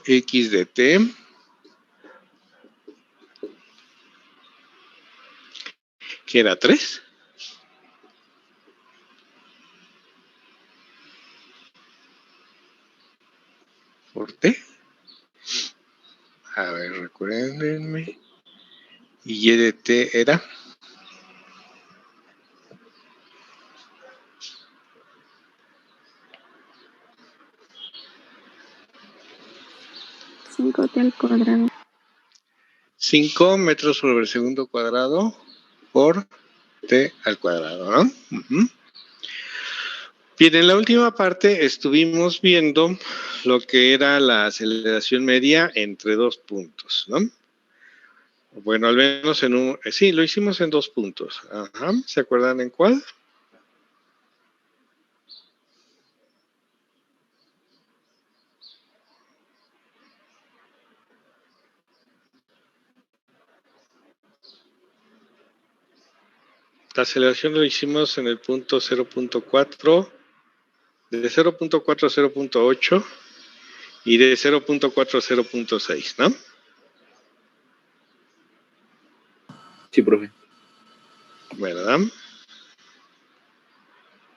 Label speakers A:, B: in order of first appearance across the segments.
A: X de t que era 3 por t. A ver, recuérdenme. Y y de t era
B: 5t al cuadrado.
A: 5 metros sobre el segundo cuadrado por t al cuadrado, ¿no? Bien, en la última parte estuvimos viendo lo que era la aceleración media entre dos puntos, ¿no? Bueno, al menos en un... Sí, lo hicimos en 2 puntos. Ajá. ¿Se acuerdan en cuál? La aceleración lo hicimos en el punto 0.4, de 0.4 a 0.8 y de 0.4 a 0.6, ¿no?
C: Sí, profe.
A: ¿Verdad?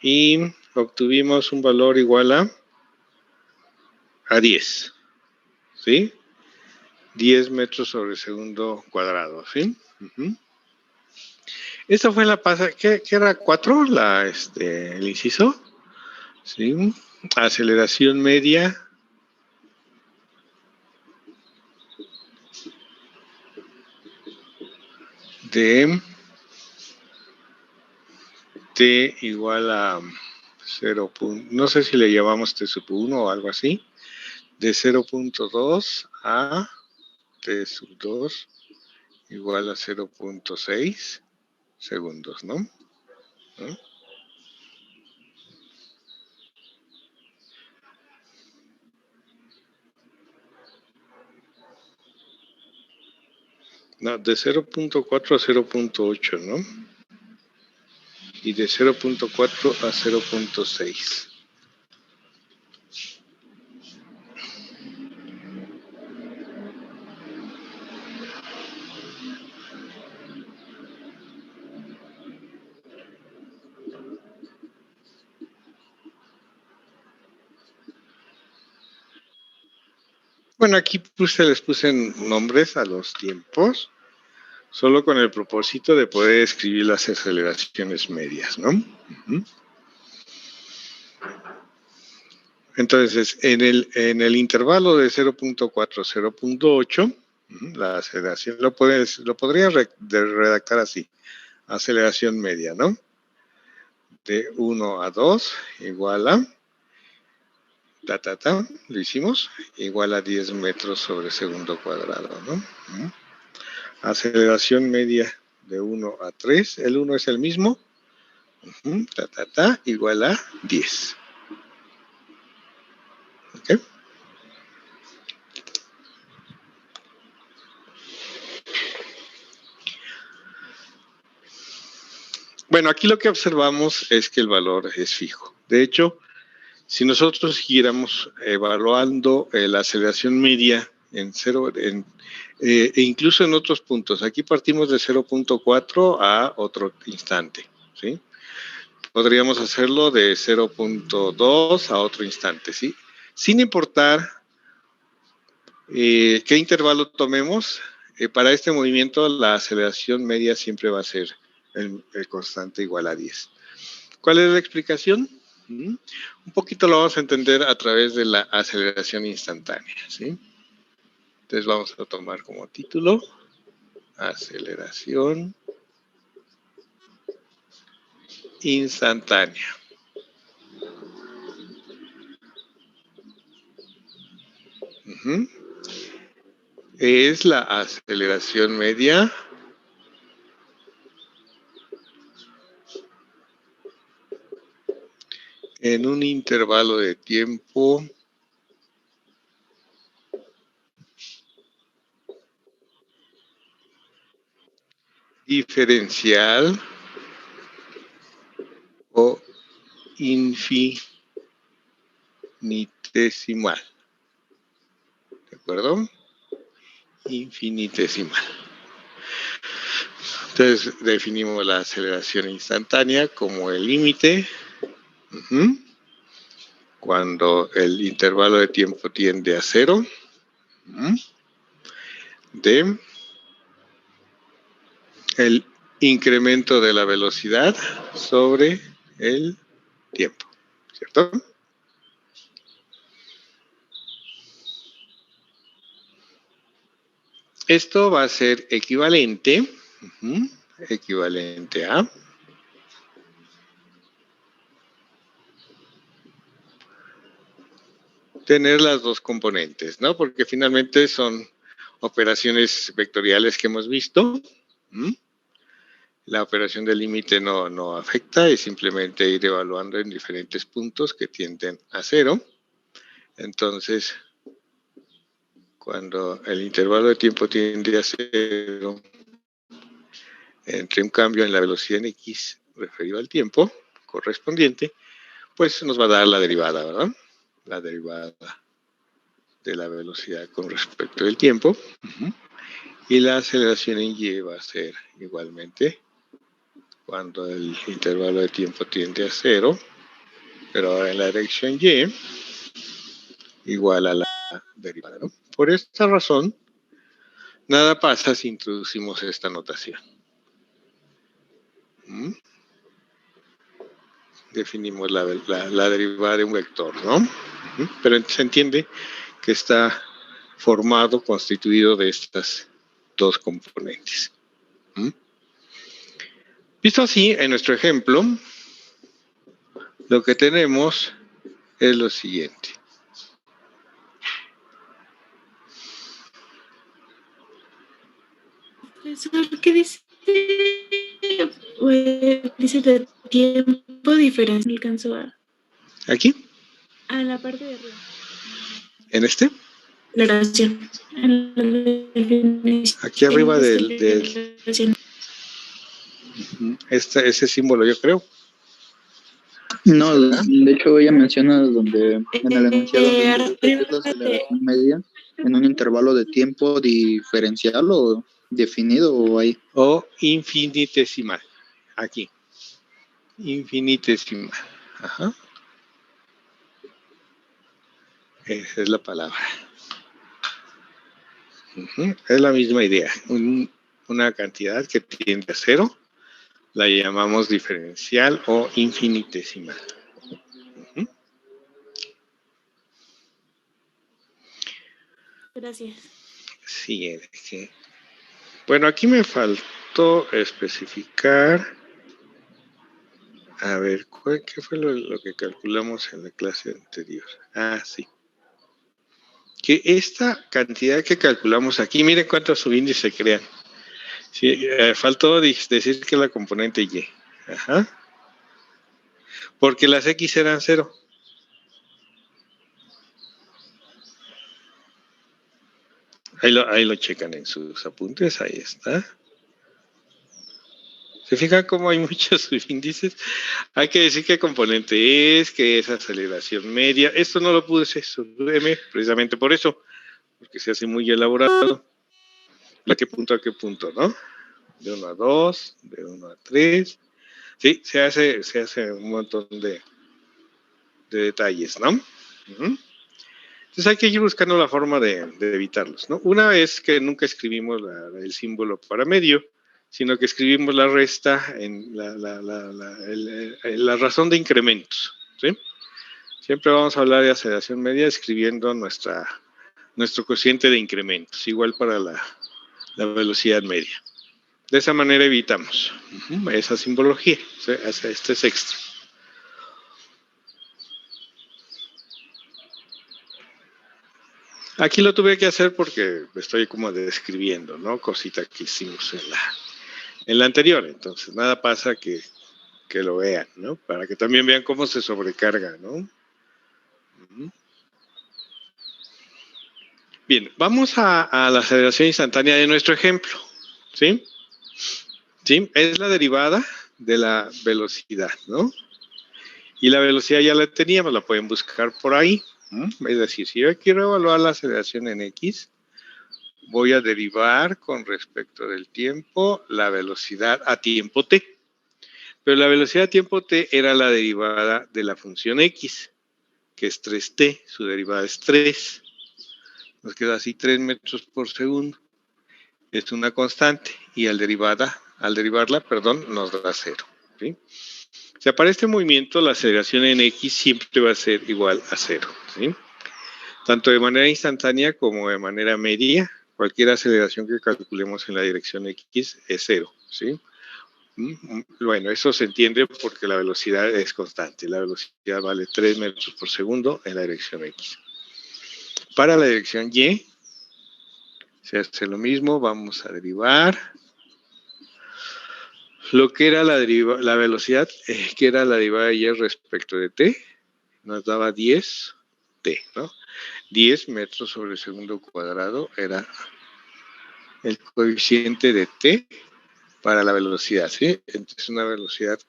A: Y obtuvimos un valor igual a 10, ¿sí? 10 metros sobre segundo cuadrado, ¿sí? Esta fue la pasada, ¿qué era? 4, el inciso, ¿sí? Aceleración media de t igual a 0. No sé si le llamamos t sub 1 o algo así, de 0.2 a t sub 2 igual a 0.6 segundos, ¿no? No, de 0.4 a 0.8, ¿no? Y de 0.4 a 0.6. Bueno, aquí les puse nombres a los tiempos, solo con el propósito de poder escribir las aceleraciones medias, ¿no? Entonces, en el intervalo de 0.4 a 0.8, la aceleración lo podría redactar así, aceleración media, ¿no? De 1 a 2 igual a lo hicimos, igual a 10 metros sobre segundo cuadrado, ¿no? Aceleración media de 1 a 3, el 1 es el mismo, igual a 10. ¿Ok? Bueno, aquí lo que observamos es que el valor es fijo. De hecho, si nosotros siguiéramos evaluando la aceleración media en cero, e incluso en otros puntos, aquí partimos de 0.4 a otro instante, ¿sí? Podríamos hacerlo de 0.2 a otro instante, ¿sí? Sin importar qué intervalo tomemos, para este movimiento la aceleración media siempre va a ser el constante igual a 10. ¿Cuál es la explicación? Un poquito lo vamos a entender a través de la aceleración instantánea, ¿sí? Entonces vamos a tomar como título aceleración instantánea. Es la aceleración media en un intervalo de tiempo diferencial o infinitesimal. ¿De acuerdo? Infinitesimal. Entonces definimos la aceleración instantánea como el límite cuando el intervalo de tiempo tiende a 0 de el incremento de la velocidad sobre el tiempo, ¿cierto? Esto va a ser equivalente a tener las dos componentes, ¿no? Porque finalmente son operaciones vectoriales que hemos visto. La operación del límite no afecta, es simplemente ir evaluando en diferentes puntos que tienden a 0. Entonces, cuando el intervalo de tiempo tiende a 0, entre un cambio en la velocidad en x referido al tiempo correspondiente, pues nos va a dar la derivada, ¿verdad? La derivada de la velocidad con respecto del tiempo. Y la aceleración en y va a ser igualmente cuando el intervalo de tiempo tiende a 0, pero ahora en la dirección y, igual a la derivada, ¿no? Por esta razón, nada pasa si introducimos esta notación. Definimos la derivada de un vector, ¿no? Pero se entiende que está formado, constituido de estas dos componentes. Visto así, en nuestro ejemplo, lo que tenemos es lo siguiente.
B: Profesor, ¿qué dice? Dice de tiempo diferencial. ¿Alcanzó a...?
A: ¿Aquí?
B: A la parte de arriba.
A: ¿En este?
B: La oración.
A: Aquí arriba ese símbolo, yo creo.
C: No, de hecho ella menciona donde en el enunciado donde dice que es la aceleración media en un intervalo de tiempo diferencial o definido o ahí.
A: O infinitesimal. Aquí. Infinitesimal. Ajá. Esa es la palabra. Es la misma idea. Una cantidad que tiende a 0 la llamamos diferencial o infinitesimal.
B: Gracias.
A: Sí, bueno, aquí me faltó especificar. A ver, ¿qué fue lo que calculamos en la clase anterior? Ah, sí. Que esta cantidad que calculamos aquí, miren cuántos subíndices se crean. Sí, faltó decir que la componente y. Ajá. Porque las x eran 0. Ahí lo checan en sus apuntes, ahí está. ¿Se fijan cómo hay muchos subíndices? Hay que decir qué componente es, qué es aceleración media. Esto no lo puse sub-m precisamente por eso, porque se hace muy elaborado. ¿De qué punto a qué punto, no? De 1 a 2, de 1 a 3. Sí, se hace un montón de detalles, ¿no? Entonces hay que ir buscando la forma de evitarlos, ¿no? Una es que nunca escribimos el símbolo para medio, sino que escribimos la resta en la razón de incrementos, ¿sí? Siempre vamos a hablar de aceleración media escribiendo nuestro cociente de incrementos, igual para la velocidad media. De esa manera evitamos esa simbología, ¿sí? Este es extra. Aquí lo tuve que hacer porque estoy como describiendo, ¿no? Cosita que hicimos en la anterior. Entonces, nada pasa que lo vean, ¿no? Para que también vean cómo se sobrecarga, ¿no? Bien, vamos a la aceleración instantánea de nuestro ejemplo, ¿sí? ¿Sí? Es la derivada de la velocidad, ¿no? Y la velocidad ya la teníamos, la pueden buscar por ahí. Es decir, si yo quiero evaluar la aceleración en X, voy a derivar con respecto del tiempo la velocidad a tiempo t. Pero la velocidad a tiempo t era la derivada de la función X, que es 3t, su derivada es 3. Nos queda así 3 metros por segundo. Es una constante y al derivarla, nos da 0. ¿Sí? O sea, para este movimiento la aceleración en X siempre va a ser igual a 0. ¿Sí? Tanto de manera instantánea como de manera media, cualquier aceleración que calculemos en la dirección X es 0. ¿Sí? Bueno, eso se entiende porque la velocidad es constante. La velocidad vale 3 metros por segundo en la dirección X. Para la dirección Y, se hace lo mismo. Vamos a derivar lo que era la velocidad, que era la derivada de Y respecto de t, nos daba 10t, ¿no? 10 metros sobre segundo cuadrado era el coeficiente de t para la velocidad, ¿sí? Entonces una velocidad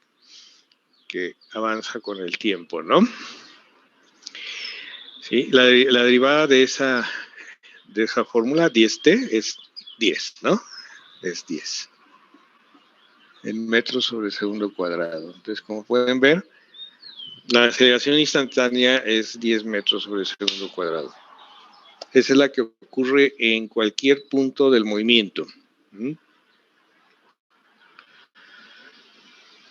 A: que avanza con el tiempo, ¿no? ¿Sí? La derivada de esa fórmula, 10t, es 10, ¿no? Es 10. En metros sobre segundo cuadrado. Entonces, como pueden ver, la aceleración instantánea es 10 metros sobre segundo cuadrado. Esa es la que ocurre en cualquier punto del movimiento.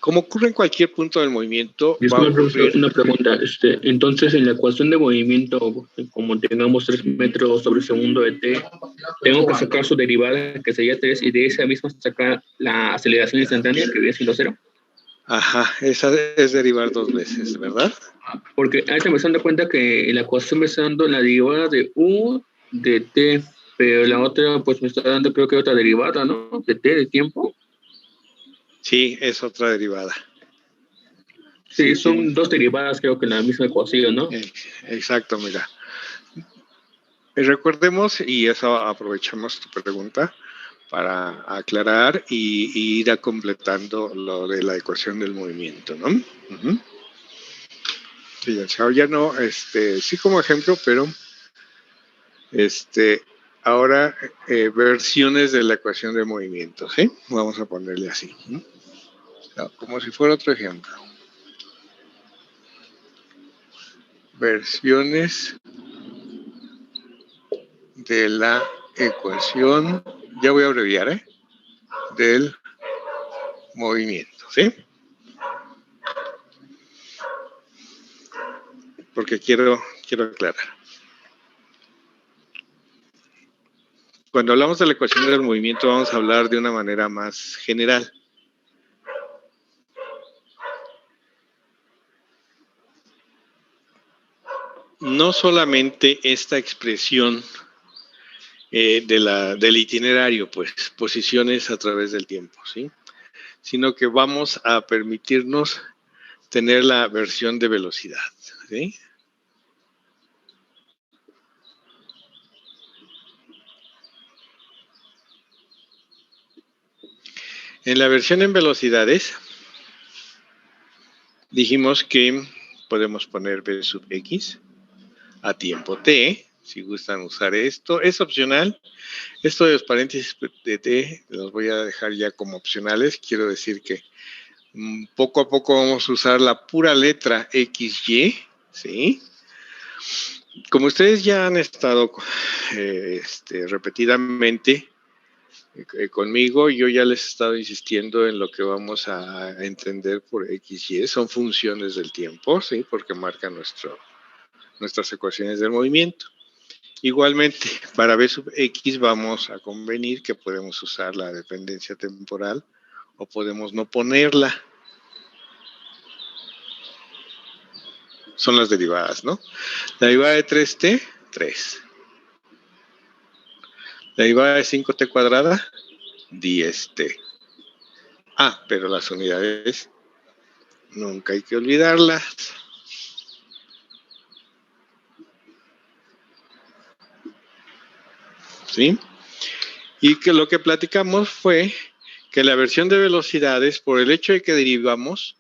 A: Como ocurre en cualquier punto del movimiento, va a ocurrir...
D: Una pregunta. Entonces, en la ecuación de movimiento, como tengamos 3 metros sobre segundo de t, tengo que sacar su derivada, que sería 3, y de esa misma sacar la aceleración instantánea, que viene siendo 0.
A: Ajá, esa es derivar 2 veces, ¿verdad?
D: Porque ahí se me está dando cuenta que en la ecuación me está dando la derivada de u de t, pero la otra pues me está dando creo que otra derivada, ¿no? De t, de tiempo.
A: Sí, es otra derivada.
D: Sí, son dos derivadas creo que en la misma ecuación, ¿no?
A: Exacto, mira. Recordemos, y eso aprovechamos tu pregunta para aclarar y ir completando lo de la ecuación del movimiento, ¿no? Sí, ya no, sí como ejemplo, pero ahora versiones de la ecuación de movimiento, ¿sí? Vamos a ponerle así, ¿no? Como si fuera otro ejemplo. Versiones de la ecuación, ya voy a abreviar, del movimiento, ¿sí? Porque quiero aclarar. Cuando hablamos de la ecuación del movimiento vamos a hablar de una manera más general. No solamente esta expresión del itinerario, pues, posiciones a través del tiempo, ¿sí? Sino que vamos a permitirnos tener la versión de velocidad, ¿sí? En la versión en velocidades, dijimos que podemos poner v sub x a tiempo t, si gustan usar esto. Es opcional. Esto de los paréntesis de t los voy a dejar ya como opcionales. Quiero decir que poco a poco vamos a usar la pura letra XY, ¿sí? Como ustedes ya han estado repetidamente conmigo, yo ya les he estado insistiendo en lo que vamos a entender por XY. Son funciones del tiempo, ¿sí? Porque marcan nuestras ecuaciones del movimiento. Igualmente, para v sub x vamos a convenir que podemos usar la dependencia temporal o podemos no ponerla. Son las derivadas, ¿no? La derivada de 3t, 3. La derivada de 5t cuadrada, 10t. Ah, pero las unidades nunca hay que olvidarlas. ¿Sí? Y que lo que platicamos fue que la versión de velocidades, por el hecho de que derivamos,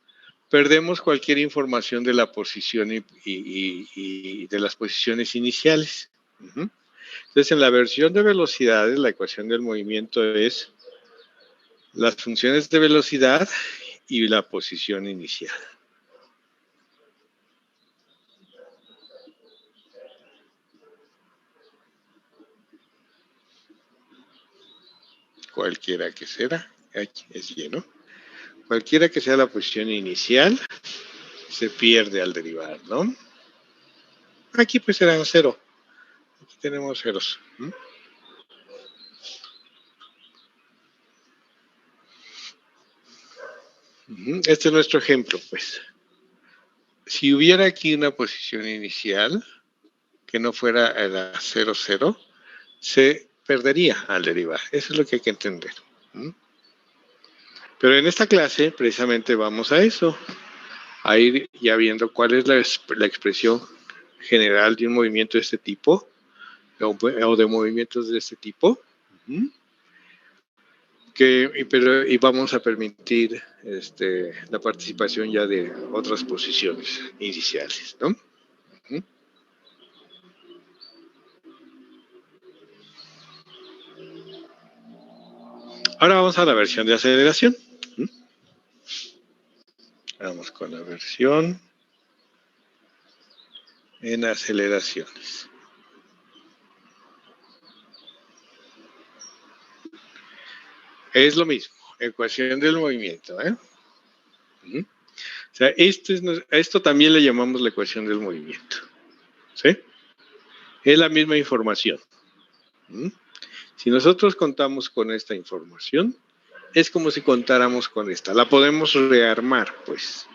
A: perdemos cualquier información de la posición y de las posiciones iniciales. Entonces, en la versión de velocidades, la ecuación del movimiento es las funciones de velocidad y la posición inicial. Cualquiera que sea, aquí es lleno. Cualquiera que sea la posición inicial, se pierde al derivar, ¿no? Aquí pues serán 0. Aquí tenemos ceros. Este es nuestro ejemplo, pues. Si hubiera aquí una posición inicial que no fuera la 0, 0, se perdería al derivar. Eso es lo que hay que entender. Pero en esta clase precisamente vamos a eso, a ir ya viendo cuál es la expresión general de un movimiento de este tipo o de movimientos de este tipo. Y vamos a permitir la participación ya de otras posiciones iniciales, ¿no? Ahora vamos a la versión de aceleración. Vamos con la versión en aceleraciones. Es lo mismo, ecuación del movimiento, ¿eh? O sea, a esto también le llamamos la ecuación del movimiento, ¿sí? Es la misma información. Si nosotros contamos con esta información, es como si contáramos con esta. La podemos rearmar, pues.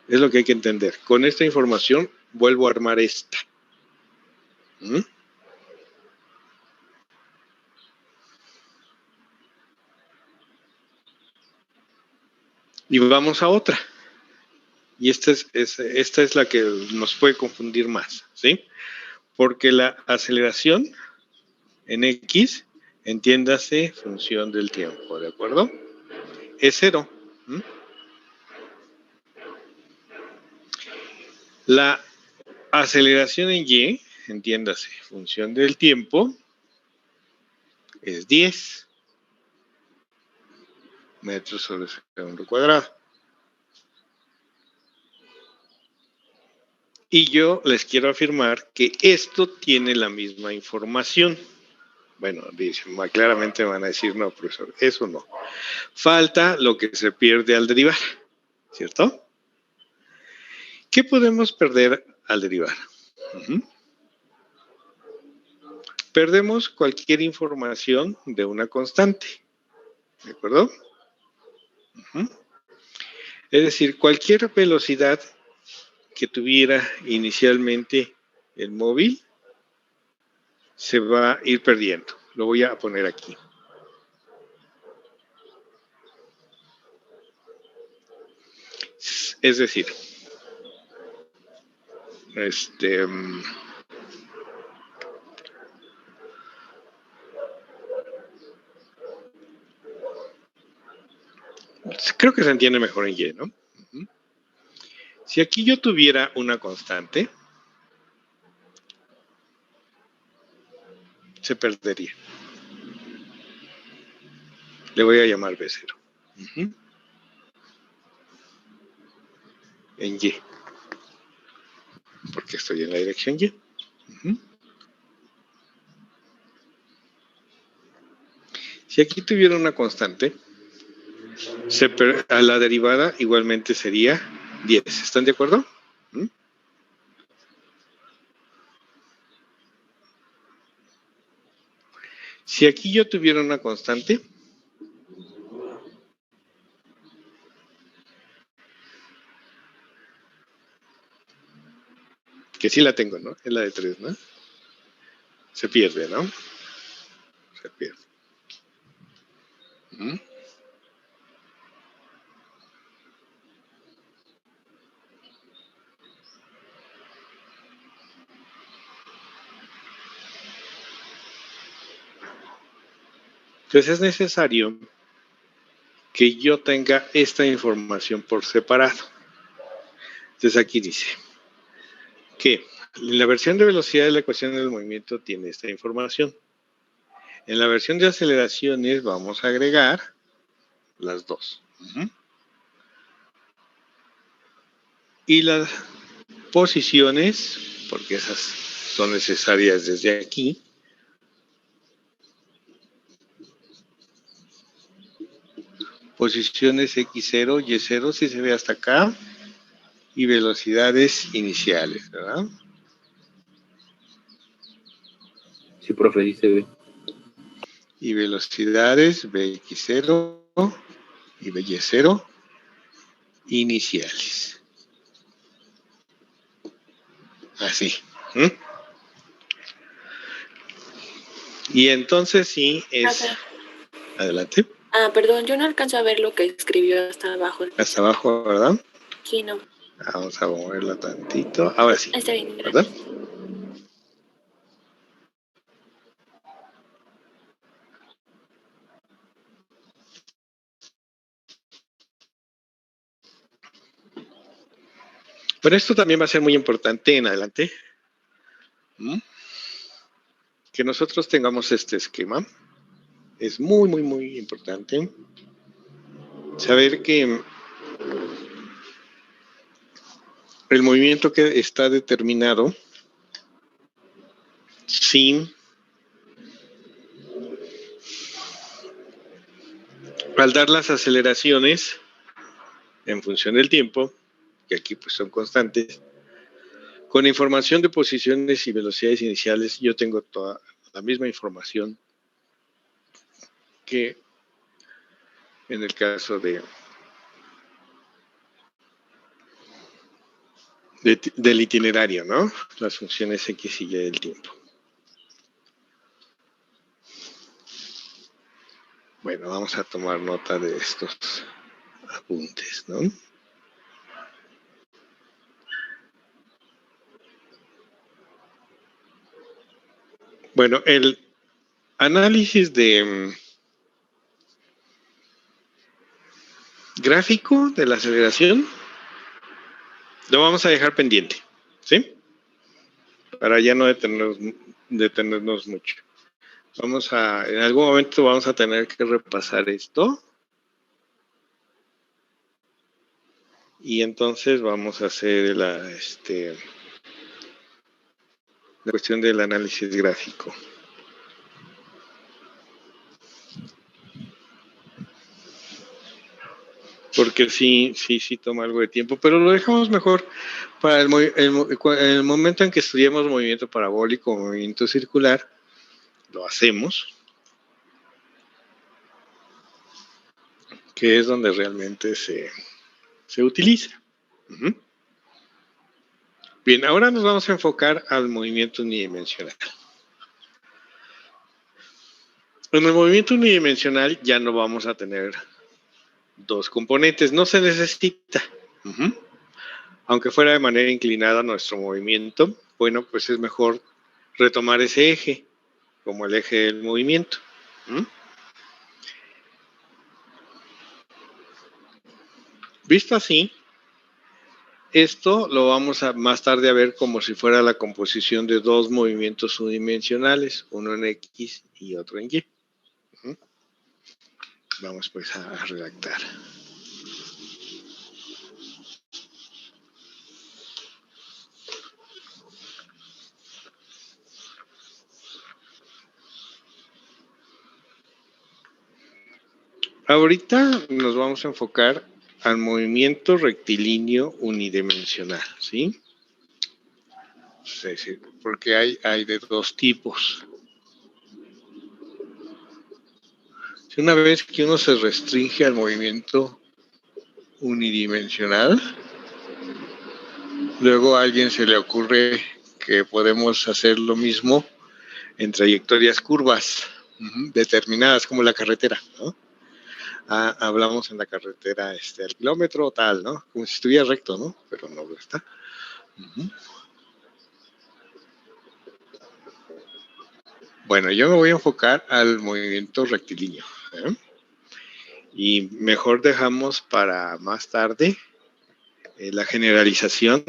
A: Es lo que hay que entender. Con esta información, vuelvo a armar esta. Y vamos a otra. Y esta es la que nos puede confundir más, ¿sí? Porque la aceleración en X, entiéndase, función del tiempo, ¿de acuerdo? Es 0. La aceleración en Y, entiéndase, función del tiempo, es 10 metros sobre segundo cuadrado. Y yo les quiero afirmar que esto tiene la misma información. Bueno, dicen, claramente van a decir, no, profesor, eso no. Falta lo que se pierde al derivar, ¿cierto? ¿Qué podemos perder al derivar? Perdemos cualquier información de una constante, ¿de acuerdo? Es decir, cualquier velocidad que tuviera inicialmente el móvil se va a ir perdiendo. Lo voy a poner aquí. Es decir, creo que se entiende mejor en Y, ¿no? Si aquí yo tuviera una constante, se perdería. Le voy a llamar B0. En Y. Porque estoy en la dirección Y. Si aquí tuviera una constante, a la derivada igualmente sería 10. ¿Están de acuerdo? Si aquí yo tuviera una constante, que sí la tengo, ¿no? Es la de 3, ¿no? Se pierde, ¿no? Se pierde. Entonces es necesario que yo tenga esta información por separado. Entonces aquí dice que en la versión de velocidad de la ecuación del movimiento tiene esta información. En la versión de aceleraciones vamos a agregar las dos. Y las posiciones, porque esas son necesarias desde aquí. Posiciones X0, Y0, si se ve hasta acá. Y velocidades iniciales, ¿verdad?
D: Sí, profe, sí se ve.
A: Y velocidades Bx0 y By0 iniciales. Así. Y entonces sí es...
B: Profe.
A: Adelante.
B: Perdón, yo no alcanzo a ver lo que escribió hasta abajo.
A: Hasta abajo, ¿verdad?
B: Sí, no.
A: Vamos a moverla tantito. Ahora sí.
B: Está bien,
A: ¿Verdad? Pero esto también va a ser muy importante en adelante. Que nosotros tengamos este esquema. Es muy, muy, muy importante. Saber que el movimiento que está determinado sin al dar las aceleraciones en función del tiempo, que aquí pues son constantes, con información de posiciones y velocidades iniciales, yo tengo toda la misma información que en el caso del itinerario, ¿no? Las funciones X y Y del tiempo. Bueno, vamos a tomar nota de estos apuntes, ¿no? Bueno, el análisis de gráfico de la aceleración lo vamos a dejar pendiente, ¿sí? Para ya no detenernos mucho. En algún momento vamos a tener que repasar esto. Y entonces vamos a hacer la cuestión del análisis gráfico. Porque sí toma algo de tiempo, pero lo dejamos mejor para el momento en que estudiemos movimiento parabólico, movimiento circular, lo hacemos, que es donde realmente se utiliza. Bien, ahora nos vamos a enfocar al movimiento unidimensional. En el movimiento unidimensional ya no vamos a tener dos componentes, no se necesita. Aunque fuera de manera inclinada nuestro movimiento, bueno, pues es mejor retomar ese eje como el eje del movimiento. Visto así, esto lo vamos a más tarde a ver como si fuera la composición de dos movimientos unidimensionales, uno en X y otro en Y. Vamos pues a redactar. Ahorita nos vamos a enfocar al movimiento rectilíneo unidimensional, ¿sí? Es decir, porque hay de dos tipos. Una vez que uno se restringe al movimiento unidimensional, luego a alguien se le ocurre que podemos hacer lo mismo en trayectorias curvas determinadas como la carretera, ¿no? Hablamos en la carretera al kilómetro tal, ¿no? Como si estuviera recto, ¿no? Pero no lo está. Bueno, yo me voy a enfocar al movimiento rectilíneo, ¿eh? Y mejor dejamos para más tarde la generalización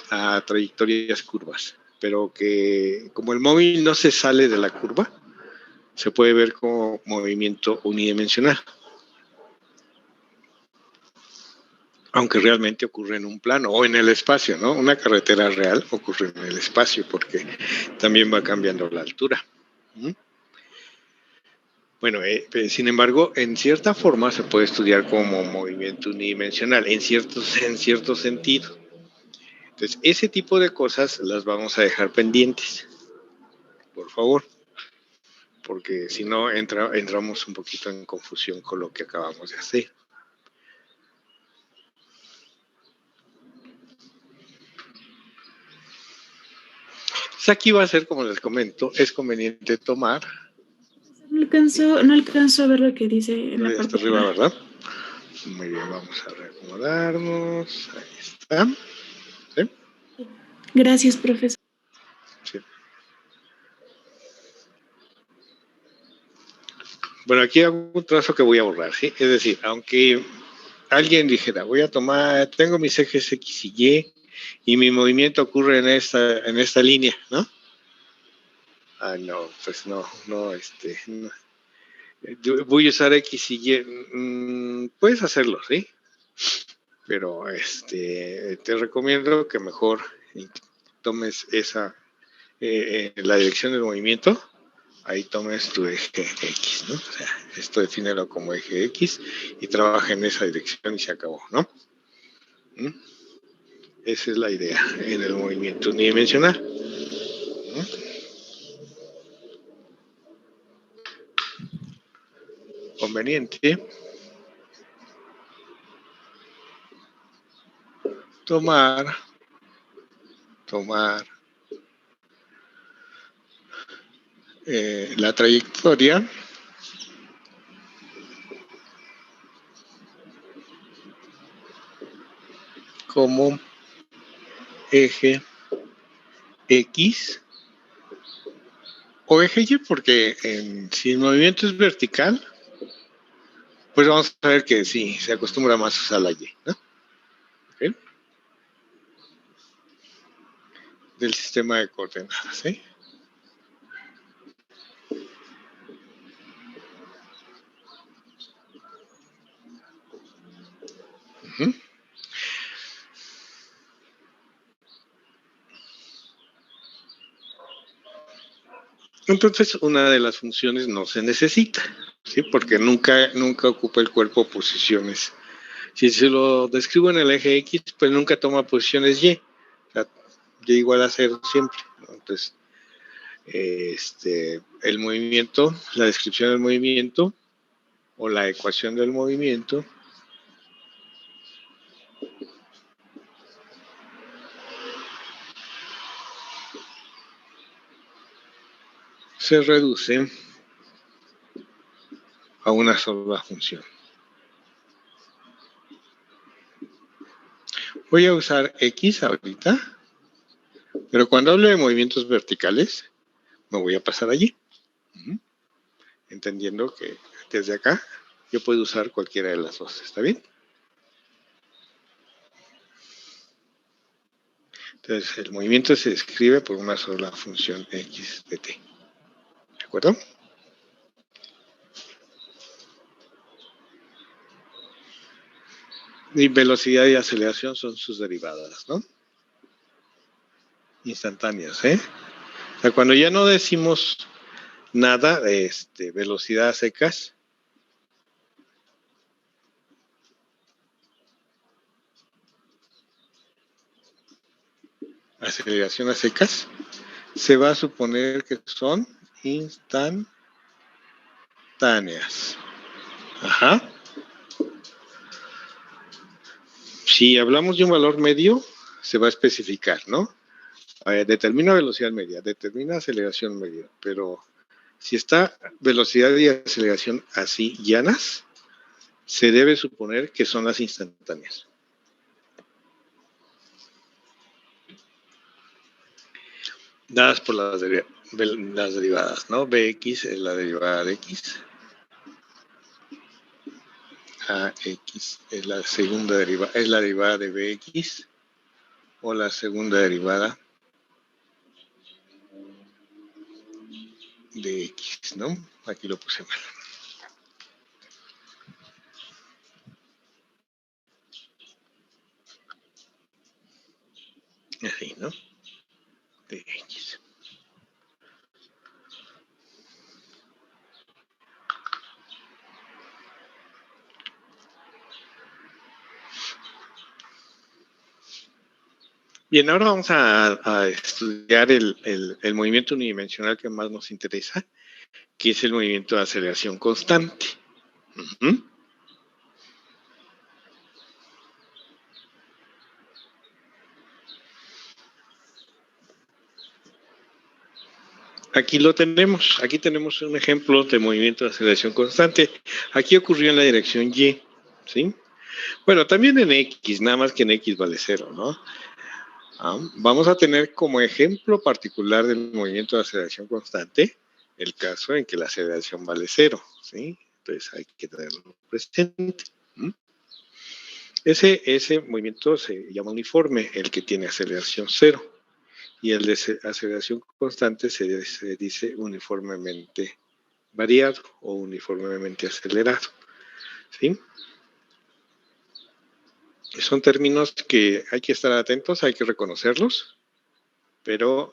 A: a trayectorias curvas, pero que como el móvil no se sale de la curva, se puede ver como movimiento unidimensional, aunque realmente ocurre en un plano o en el espacio, ¿no? Una carretera real ocurre en el espacio porque también va cambiando la altura. Bueno, sin embargo, en cierta forma se puede estudiar como movimiento unidimensional, en cierto sentido. Entonces, ese tipo de cosas las vamos a dejar pendientes, por favor, porque si no entramos un poquito en confusión con lo que acabamos de hacer. Entonces, aquí va a ser, como les comento, es conveniente tomar.
B: No alcanzo a ver lo que dice en la parte
A: hasta arriba, ¿verdad? Muy bien, vamos a reacomodarnos. Ahí está. ¿Sí?
B: Gracias, profesor.
A: Sí. Bueno, aquí hago un trazo que voy a borrar, ¿sí? Es decir, aunque alguien dijera, tengo mis ejes X y Y mi movimiento ocurre en esta línea, ¿no? Ah, no, pues no. Yo voy a usar X y Y. Puedes hacerlo, ¿sí? Pero te recomiendo que mejor tomes la dirección del movimiento. Ahí tomes tu eje X, ¿no? O sea, esto defínelo como eje X y trabaja en esa dirección y se acabó, ¿no? Esa es la idea en el movimiento unidimensional. Conveniente tomar la trayectoria como eje X o eje Y, porque si el movimiento es vertical, pues vamos a ver que sí, se acostumbra más a usar la Y, ¿no? ¿Okay? Del sistema de coordenadas, ¿sí? Entonces, una de las funciones no se necesita, ¿sí? Porque nunca ocupa el cuerpo posiciones. Si se lo describo en el eje X, pues nunca toma posiciones Y. O sea, Y igual a 0 siempre, ¿no? Entonces, el movimiento, la descripción del movimiento o la ecuación del movimiento se reduce a una sola función. Voy a usar X ahorita, pero cuando hable de movimientos verticales, me voy a pasar allí. Entendiendo que desde acá yo puedo usar cualquiera de las dos, ¿está bien? Entonces, el movimiento se describe por una sola función X de t. ¿De acuerdo? Y velocidad y aceleración son sus derivadas, ¿no? Instantáneas, ¿eh? O sea, cuando ya no decimos nada de velocidad a secas, aceleración a secas, se va a suponer que son instantáneas. Ajá. Si hablamos de un valor medio, se va a especificar, ¿no? Determina velocidad media, determina aceleración media, pero si está velocidad y aceleración así llanas, se debe suponer que son las instantáneas. Dadas por las derivadas, ¿no? Bx es la derivada de x. AX es la segunda derivada, es la derivada de BX o la segunda derivada de X, ¿no? Aquí lo puse mal. Así, ¿no? De X. Bien, ahora vamos a estudiar el movimiento unidimensional que más nos interesa, que es el movimiento de aceleración constante. Uh-huh. Aquí lo tenemos, aquí tenemos un ejemplo de movimiento de aceleración constante. Aquí ocurrió en la dirección Y, ¿sí? Bueno, también en X, nada más que en X vale 0, ¿no? Vamos a tener como ejemplo particular del movimiento de aceleración constante el caso en que la aceleración vale 0, ¿sí? Entonces hay que tenerlo presente. Ese movimiento se llama uniforme, el que tiene aceleración 0. Y el de aceleración constante se dice uniformemente variado o uniformemente acelerado, ¿sí? Son términos que hay que estar atentos, hay que reconocerlos, pero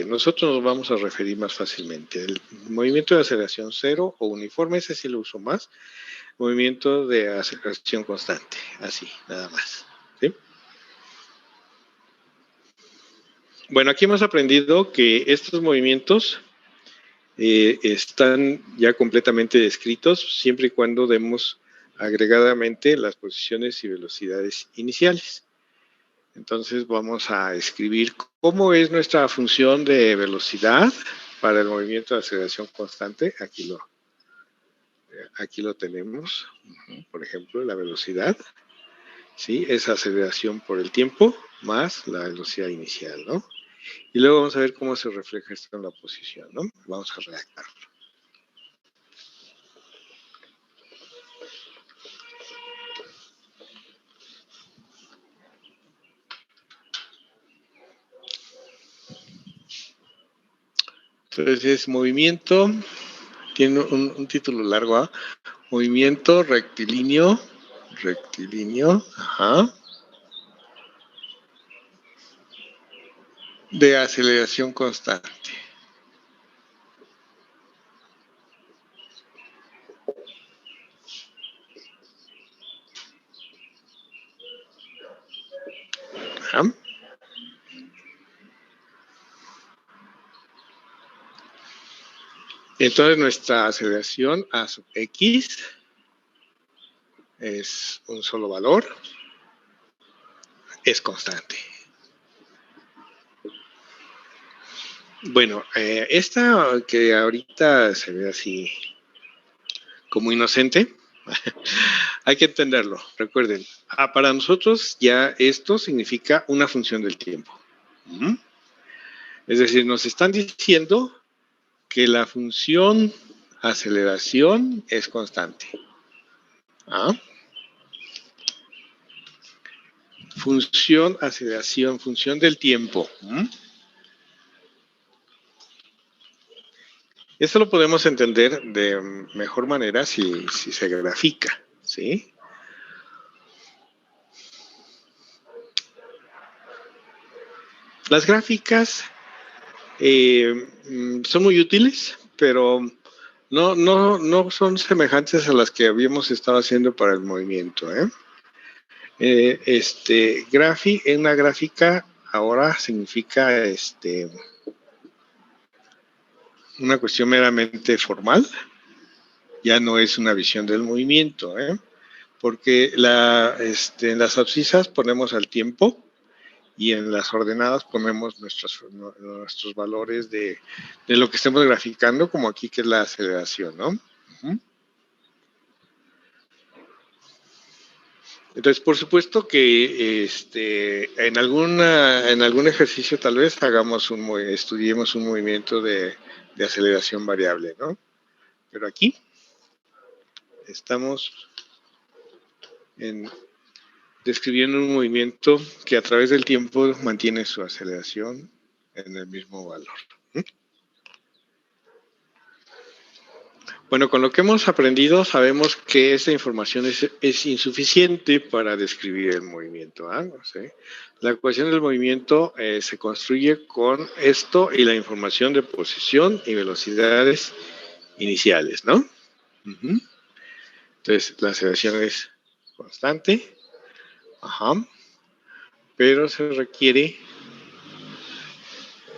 A: nosotros nos vamos a referir más fácilmente. El movimiento de aceleración 0 o uniforme, ese sí lo uso más. Movimiento de aceleración constante, así, nada más, ¿sí? Bueno, aquí hemos aprendido que estos movimientos están ya completamente descritos siempre y cuando demos agregadamente las posiciones y velocidades iniciales. Entonces vamos a escribir cómo es nuestra función de velocidad para el movimiento de aceleración constante. Aquí lo tenemos, por ejemplo, la velocidad, ¿sí? Es aceleración por el tiempo más la velocidad inicial, ¿no? Y luego vamos a ver cómo se refleja esto en la posición, ¿no? Vamos a redactarlo. Entonces, movimiento, tiene un título largo, movimiento rectilíneo, ajá, de aceleración constante. Ajá. Entonces nuestra aceleración a sub x es un solo valor, es constante. Bueno, esta que ahorita se ve así como inocente, hay que entenderlo. Recuerden, para nosotros ya esto significa una función del tiempo. Es decir, nos están diciendo que la función aceleración es constante. Función aceleración, función del tiempo. Esto lo podemos entender de mejor manera si se grafica, ¿sí? Las gráficas son muy útiles, pero no son semejantes a las que habíamos estado haciendo para el movimiento, una gráfica ahora significa una cuestión meramente formal, ya no es una visión del movimiento, porque en las abscisas ponemos al tiempo y en las ordenadas ponemos nuestros valores de lo que estemos graficando, como aquí que es la aceleración, ¿no? Entonces, por supuesto que en algún ejercicio tal vez estudiemos un movimiento de aceleración variable, ¿no? Pero aquí estamos describiendo un movimiento que a través del tiempo mantiene su aceleración en el mismo valor. Bueno, con lo que hemos aprendido sabemos que esta información es insuficiente para describir el movimiento. No sé. La ecuación del movimiento se construye con esto y la información de posición y velocidades iniciales, ¿no? Entonces, la aceleración es constante, pero se requiere,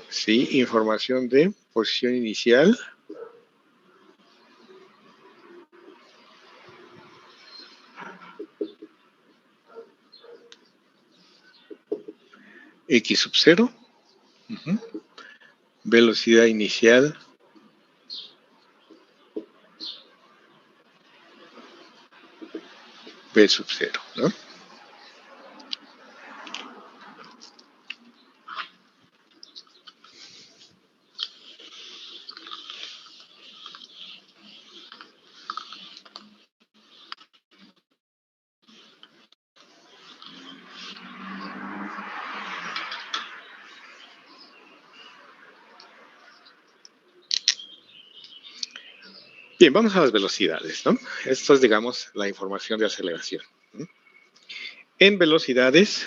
A: sí, información de posición inicial, X sub 0, velocidad inicial, V sub 0, ¿no? Bien, vamos a las velocidades, ¿no? Esto es, digamos, la información de aceleración. En velocidades,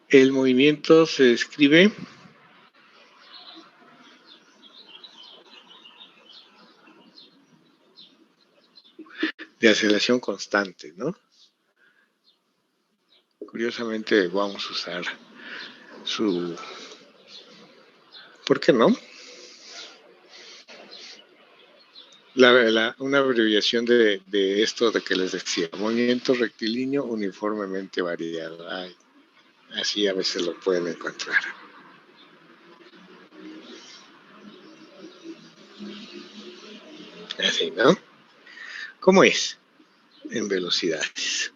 A: el movimiento se describe de aceleración constante, ¿no? Curiosamente vamos a usar ¿por qué no? Una abreviación de esto de que les decía, movimiento rectilíneo uniformemente variado. Así a veces lo pueden encontrar. Así, ¿no? ¿Cómo es? En velocidades.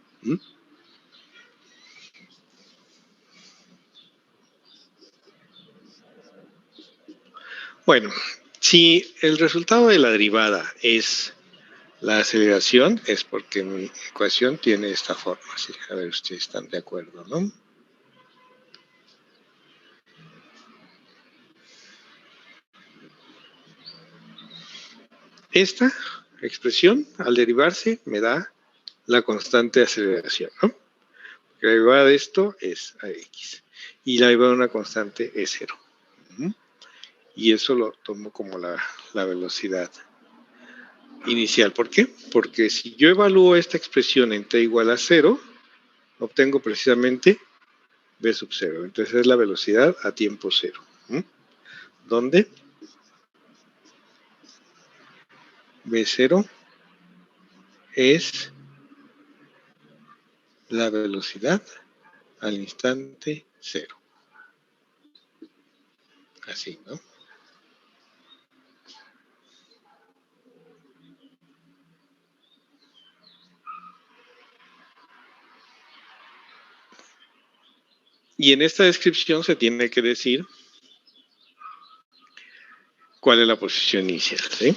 A: Bueno, si el resultado de la derivada es la aceleración, es porque mi ecuación tiene esta forma. ¿Sí? A ver, ustedes están de acuerdo, ¿no? Esta expresión, al derivarse, me da la constante de aceleración, ¿no? La derivada de esto es AX. Y la derivada de una constante es 0. Y eso lo tomo como la velocidad inicial. ¿Por qué? Porque si yo evalúo esta expresión en t igual a 0, obtengo precisamente v sub 0. Entonces es la velocidad a tiempo 0. ¿Dónde? V0 es la velocidad al instante 0. Así, ¿no? Y en esta descripción se tiene que decir cuál es la posición inicial, ¿sí?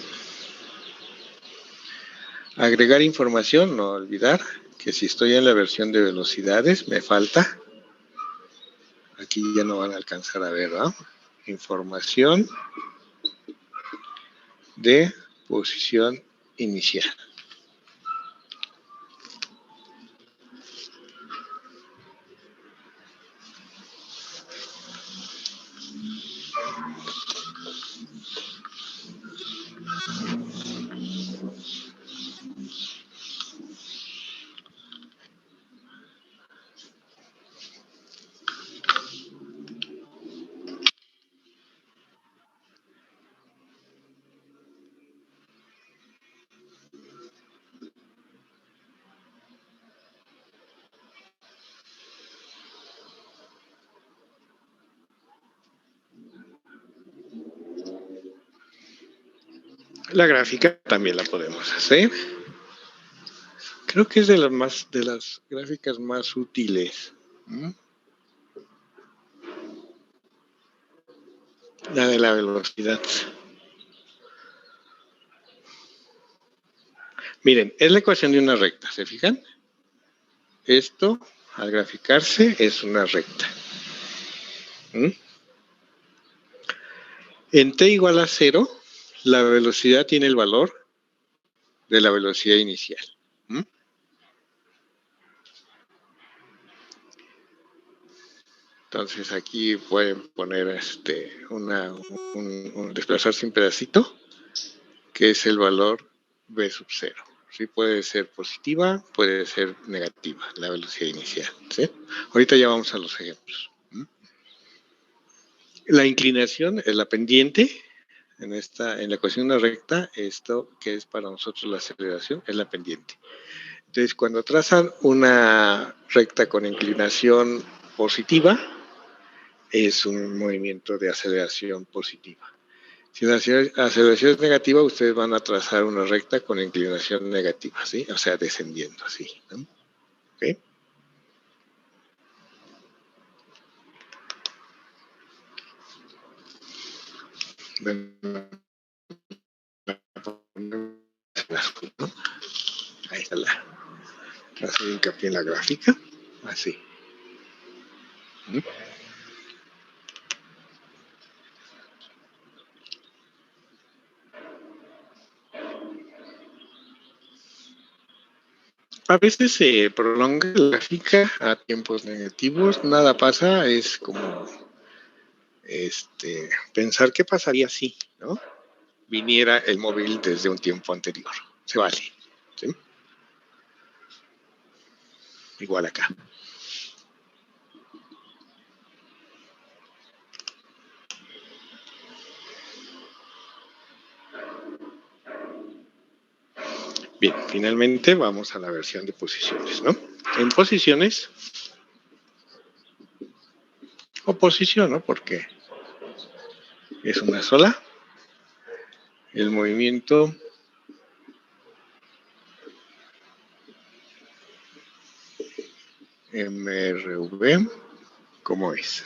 A: Agregar información, no olvidar que si estoy en la versión de velocidades, me falta, aquí ya no van a alcanzar a ver, ¿no? Información de posición inicial. La gráfica también la podemos hacer. Creo que es de las gráficas más útiles. La de la velocidad. Miren, es la ecuación de una recta, ¿se fijan? Esto, al graficarse, es una recta. En t igual a 0, la velocidad tiene el valor de la velocidad inicial. Entonces aquí pueden poner un desplazarse un pedacito, que es el valor v sub 0. Sí, puede ser positiva, puede ser negativa, la velocidad inicial. ¿Sí? Ahorita ya vamos a los ejemplos. La inclinación es la pendiente. En la ecuación de una recta, esto que es para nosotros la aceleración es la pendiente. Entonces, cuando trazan una recta con inclinación positiva, es un movimiento de aceleración positiva. Si la aceleración es negativa, ustedes van a trazar una recta con inclinación negativa, ¿sí? O sea, descendiendo así, ¿no? ¿Okay? Ahí está hacer hincapié en la gráfica, así. A veces se prolonga la gráfica a tiempos negativos, nada pasa, es como pensar qué pasaría si, ¿no? Viniera el móvil desde un tiempo anterior. Se vale, ¿sí? Igual acá. Bien, finalmente vamos a la versión de posiciones, ¿no? En posiciones, o posición, ¿no? Porque es una sola. El movimiento MRV, ¿cómo es?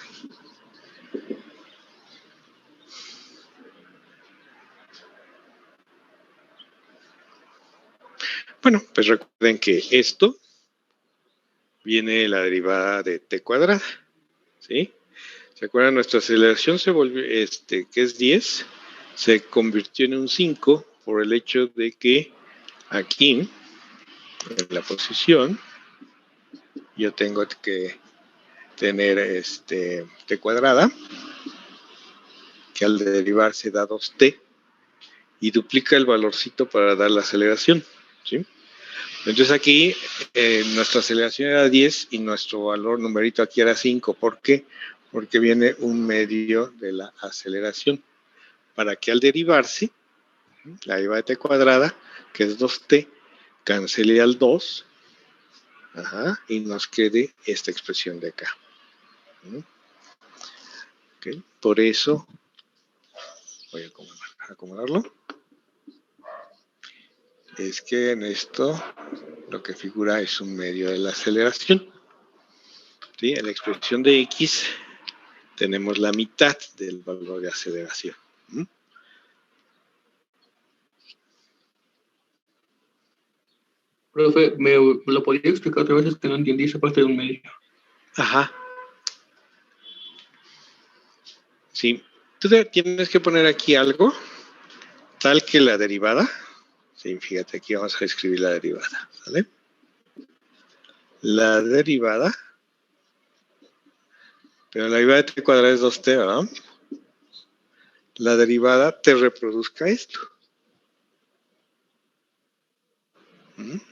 A: Bueno, pues recuerden que esto viene de la derivada de t cuadrada, ¿sí? ¿Se acuerdan? Nuestra aceleración se volvió, que es 10, se convirtió en un 5 por el hecho de que aquí, en la posición, yo tengo que tener t cuadrada, que al derivarse da 2t, y duplica el valorcito para dar la aceleración, ¿sí? Entonces aquí nuestra aceleración era 10 y nuestro valor numerito aquí era 5. ¿Por qué? Porque viene un medio de la aceleración. Para que al derivarse, la derivada de t cuadrada, que es 2t, cancele al 2, y nos quede esta expresión de acá. ¿Okay? Por eso, voy a acomodarlo. Es que en esto lo que figura es un medio de la aceleración. ¿Sí? En la expresión de x tenemos la mitad del valor de aceleración.
D: Profe, ¿me lo podría explicar otra vez? Es que no entendí esa parte de un medio.
A: Ajá. Sí. Tú tienes que poner aquí algo tal que la derivada. Sí, fíjate, aquí vamos a escribir la derivada, ¿vale? La derivada, pero la derivada de t cuadrada es 2t, ¿verdad? La derivada te reproduzca esto. Entonces,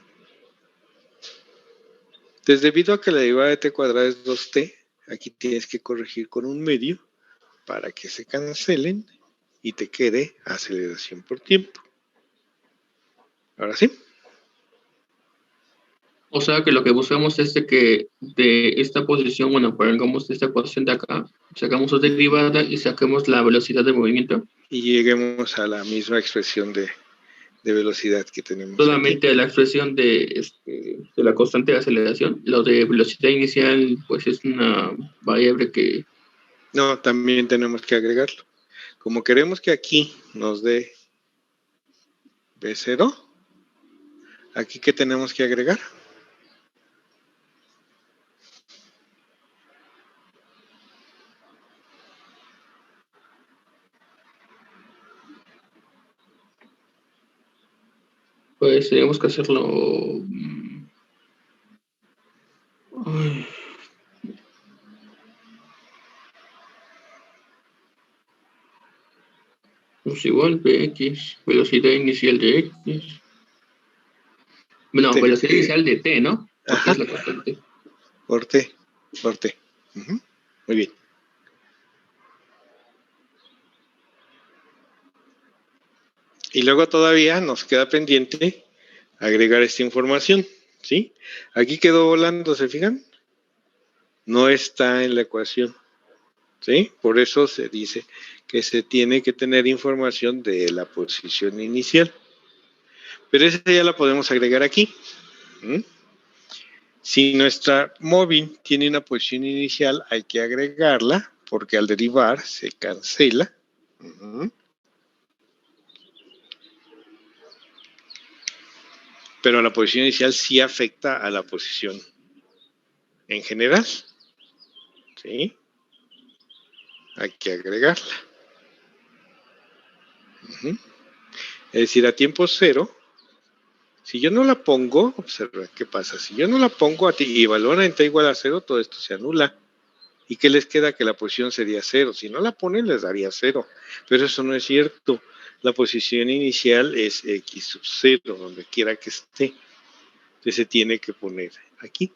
A: debido a que la derivada de t cuadrada es 2t, aquí tienes que corregir con un medio para que se cancelen y te quede aceleración por tiempo. Ahora sí.
D: O sea que lo que buscamos es de que de esta posición, bueno, pongamos esta posición de acá, sacamos su derivada y saquemos la velocidad de movimiento.
A: Y lleguemos a la misma expresión de velocidad que tenemos
D: Solamente
A: aquí.
D: a la expresión de la constante de aceleración. Lo de velocidad inicial, pues es una variable que...
A: No, también tenemos que agregarlo. Como queremos que aquí nos dé V0, ¿Aquí qué tenemos que agregar?
D: Pues tenemos que hacerlo. Ay, pues igual X, velocidad inicial de X. No, velocidad inicial de T, ¿no? Porque
A: Ajá.
D: es la constante.
A: Por T. Ujú. Muy bien. Y luego todavía nos queda pendiente agregar esta información, ¿sí? Aquí quedó volando, ¿se fijan? No está en la ecuación, ¿sí? Por eso se dice que se tiene que tener información de la posición inicial. Pero esa ya la podemos agregar aquí. ¿Mm? Si nuestra móvil tiene una posición inicial, hay que agregarla, porque al derivar se cancela. Uh-huh. Pero la posición inicial sí afecta a la posición en general. ¿Sí? Hay que agregarla. Uh-huh. Es decir, a tiempo cero, si yo no la pongo, observen qué pasa. Si yo no la pongo y evalúan en t igual a 0, todo esto se anula. ¿Y qué les queda? Que la posición sería 0. Si no la ponen, les daría 0. Pero eso no es cierto. La posición inicial es x sub 0, donde quiera que esté. Entonces se tiene que poner aquí.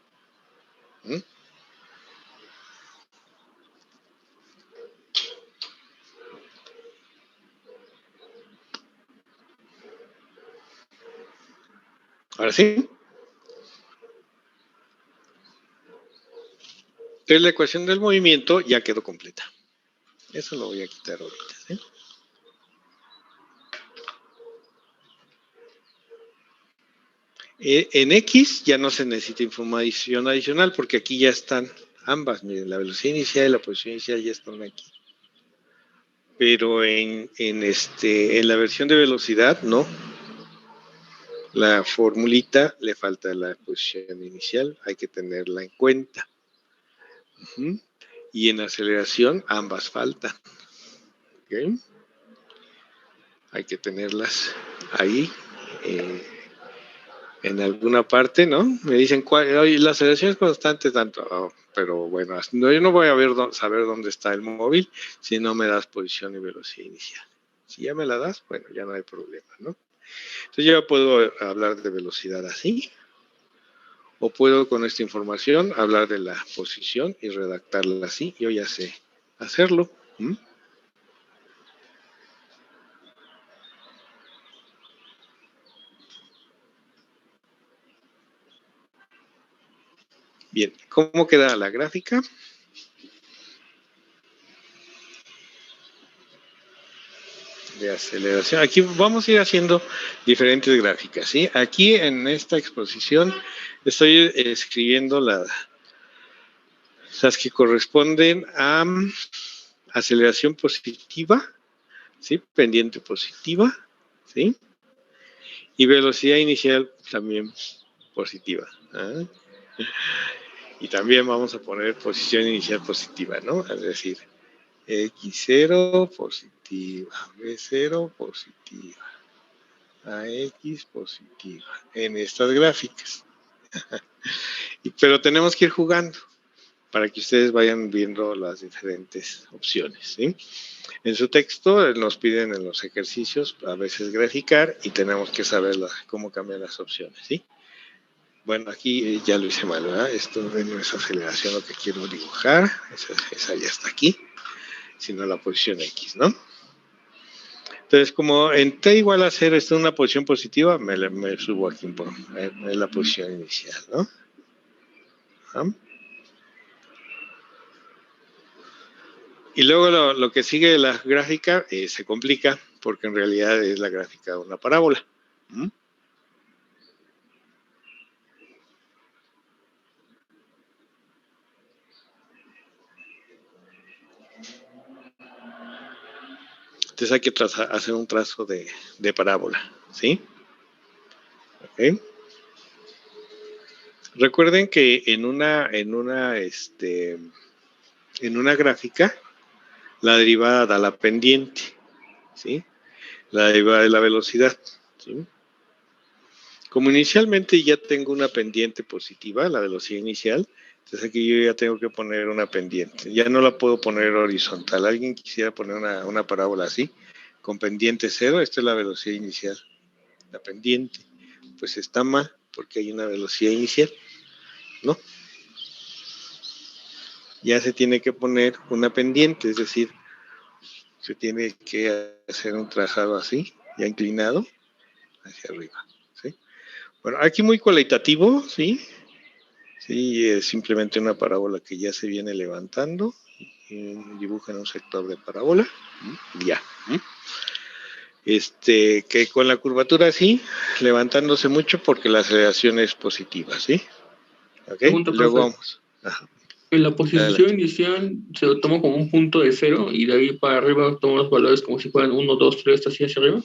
A: ¿Mm? Ahora sí. Entonces la ecuación del movimiento ya quedó completa. Eso lo voy a quitar ahorita. ¿Sí? En X ya no se necesita información adicional porque aquí ya están ambas. Miren, la velocidad inicial y la posición inicial ya están aquí. Pero en la versión de velocidad no. La formulita le falta la posición inicial, hay que tenerla en cuenta. Uh-huh. Y en aceleración ambas faltan. ¿Okay? Hay que tenerlas ahí. En alguna parte, ¿no? Me dicen, la aceleración es constante tanto, pero bueno, yo no voy a saber dónde está el móvil si no me das posición y velocidad inicial. Si ya me la das, bueno, ya no hay problema, ¿no? Entonces yo ya puedo hablar de velocidad así, o puedo con esta información hablar de la posición y redactarla así, yo ya sé hacerlo. ¿Mm? Bien, ¿cómo queda la gráfica? De aceleración. Aquí vamos a ir haciendo diferentes gráficas, ¿sí? Aquí en esta exposición estoy escribiendo las que corresponden a aceleración positiva, ¿sí? Pendiente positiva, ¿sí? Y velocidad inicial también positiva. ¿eh? Y también vamos a poner posición inicial positiva, ¿no? Es decir, X0 positiva, B0 positiva, AX positiva, en estas gráficas. Pero tenemos que ir jugando para que ustedes vayan viendo las diferentes opciones, ¿sí? En su texto nos piden en los ejercicios a veces graficar y tenemos que saber cómo cambian las opciones, ¿sí? Bueno, aquí ya lo hice mal, ¿verdad? Esto no es aceleración lo que quiero dibujar. Esa ya está aquí, sino la posición X, ¿no? Entonces, como en t igual a 0 está en una posición positiva, me subo aquí en la posición inicial, ¿no? ¿Ah? Y luego lo que sigue de la gráfica se complica porque en realidad es la gráfica de una parábola. ¿Mm? Entonces hay que hacer un trazo de parábola, ¿sí? ¿Ok? Recuerden que en una gráfica, la derivada da la pendiente, ¿sí? La derivada de la velocidad, ¿sí? Como inicialmente ya tengo una pendiente positiva, la velocidad inicial, entonces aquí yo ya tengo que poner una pendiente. Ya no la puedo poner horizontal. ¿Alguien quisiera poner una parábola así? Con pendiente cero, esta es la velocidad inicial. La pendiente, pues está mal porque hay una velocidad inicial, ¿no? Ya se tiene que poner una pendiente, es decir, se tiene que hacer un trazado así, ya inclinado, hacia arriba, ¿sí? Bueno, aquí muy cualitativo, ¿sí? Sí, es simplemente una parábola que ya se viene levantando, y dibujan un sector de parábola, ya. Que con la curvatura así, levantándose mucho porque la aceleración es positiva, ¿sí? ¿Ok?
D: Pregunta,
A: Luego
D: profe.
A: vamos. Ajá.
D: En la posición
A: Adelante.
D: inicial se lo tomo como un punto de cero y de ahí para arriba tomo los valores como si fueran 1, 2, 3, así hacia arriba.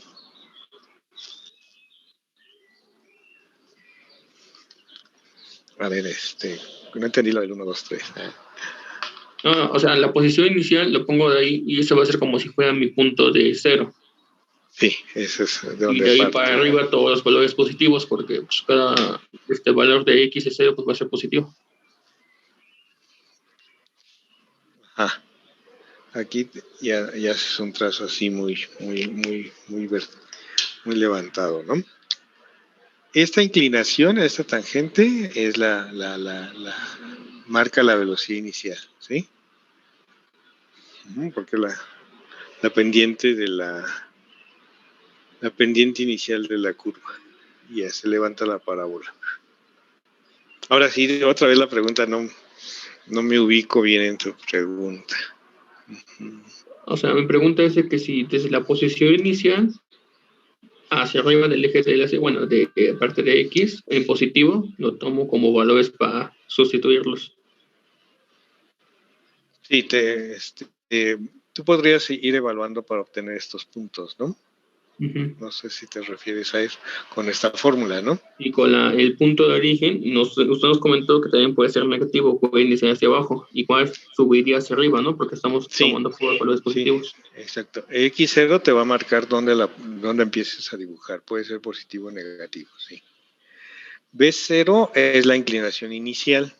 A: A ver, no entendí lo del 1, 2, 3.
D: No, o sea, la posición inicial lo pongo de ahí y eso va a ser como si fuera mi punto de cero.
A: Sí, ese es de
D: Y
A: donde
D: de ahí
A: parte.
D: para arriba todos los valores positivos, porque pues, cada valor de x es cero, pues va a ser positivo.
A: Ah, aquí ya es un trazo así muy levantado, ¿no? Esta inclinación, esta tangente, es marca la velocidad inicial, ¿sí? Porque la pendiente la pendiente inicial de la curva. Y ya se levanta la parábola. Ahora sí, otra vez la pregunta, no me ubico bien en tu pregunta.
D: O sea, mi pregunta es de que si desde la posición inicial hacia arriba del eje de parte de x en positivo, lo tomo como valores para sustituirlos.
A: Sí, tú podrías ir evaluando para obtener estos puntos, ¿no? No sé si te refieres a eso con esta fórmula, ¿no?
D: Y con el punto de origen, usted nos comentó que también puede ser negativo, puede iniciar hacia abajo, igual subiría hacia arriba, ¿no? Porque estamos tomando por valores positivos.
A: Sí, exacto. X0 te va a marcar dónde empieces a dibujar. Puede ser positivo o negativo, sí. B0 es la inclinación inicial.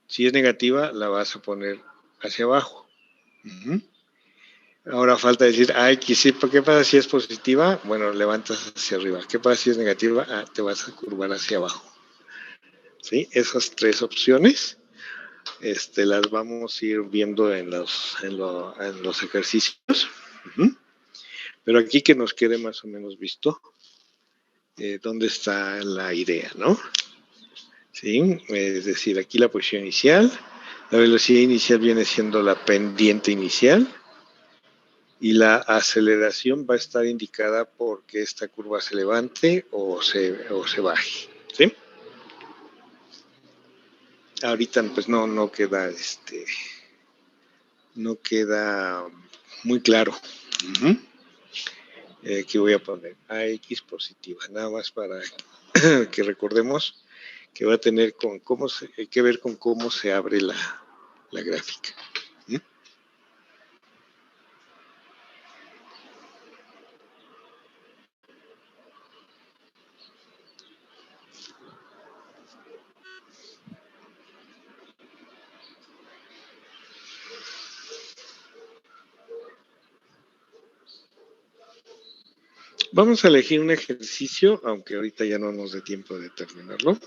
A: Si es negativa, la vas a poner hacia abajo. Ahora falta decir, ¿qué pasa si es positiva? Bueno, levantas hacia arriba. ¿Qué pasa si es negativa? Te vas a curvar hacia abajo. ¿Sí? Esas tres opciones las vamos a ir viendo en los ejercicios. Pero aquí que nos quede más o menos visto dónde está la idea, ¿no? ¿Sí? Es decir, aquí la posición inicial, la velocidad inicial viene siendo la pendiente inicial y la aceleración va a estar indicada porque esta curva se levante o se baje, ¿sí? Ahorita pues no queda no queda muy claro. Aquí voy a poner AX positiva, nada más para que recordemos que va a tener que ver con cómo se abre la gráfica. Vamos a elegir un ejercicio, aunque ahorita ya no nos dé tiempo de terminarlo.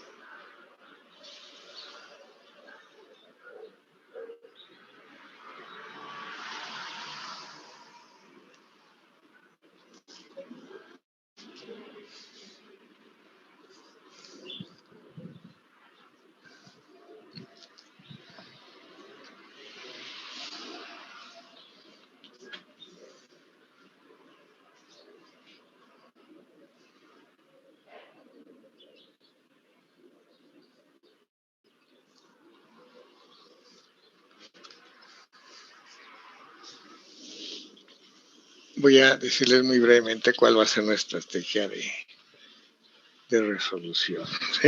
A: Voy a decirles muy brevemente cuál va a ser nuestra estrategia de resolución, ¿sí?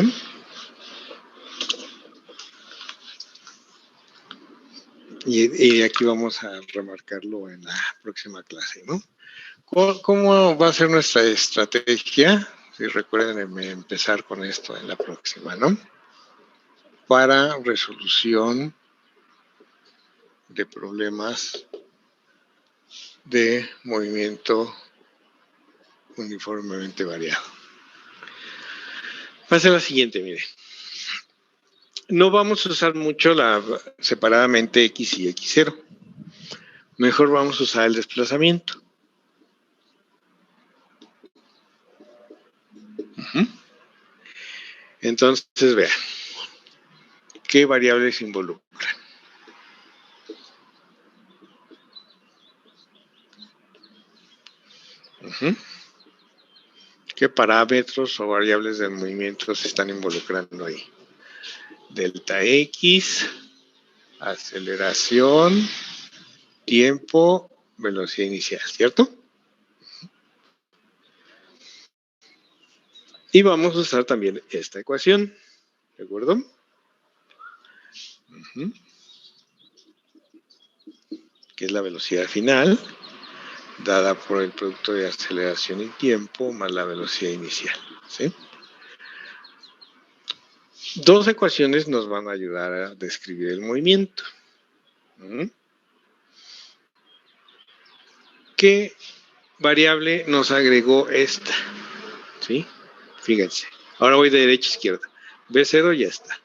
A: Y aquí vamos a remarcarlo en la próxima clase, ¿no? ¿Cómo va a ser nuestra estrategia? Si recuerden empezar con esto en la próxima, ¿no? Para resolución de problemas de movimiento uniformemente variado. Va a ser la siguiente, mire. No vamos a usar mucho separadamente X y X0. Mejor vamos a usar el desplazamiento. Entonces, vean, ¿qué variables involucran? ¿Qué parámetros o variables del movimiento se están involucrando ahí? Delta X, aceleración, tiempo, velocidad inicial, ¿cierto? Y vamos a usar también esta ecuación, ¿de acuerdo? Que es la velocidad final, dada por el producto de aceleración y tiempo más la velocidad inicial, ¿sí? Dos ecuaciones nos van a ayudar a describir el movimiento. ¿Qué variable nos agregó esta? ¿Sí? Fíjense. Ahora voy de derecha a izquierda. V0 ya está.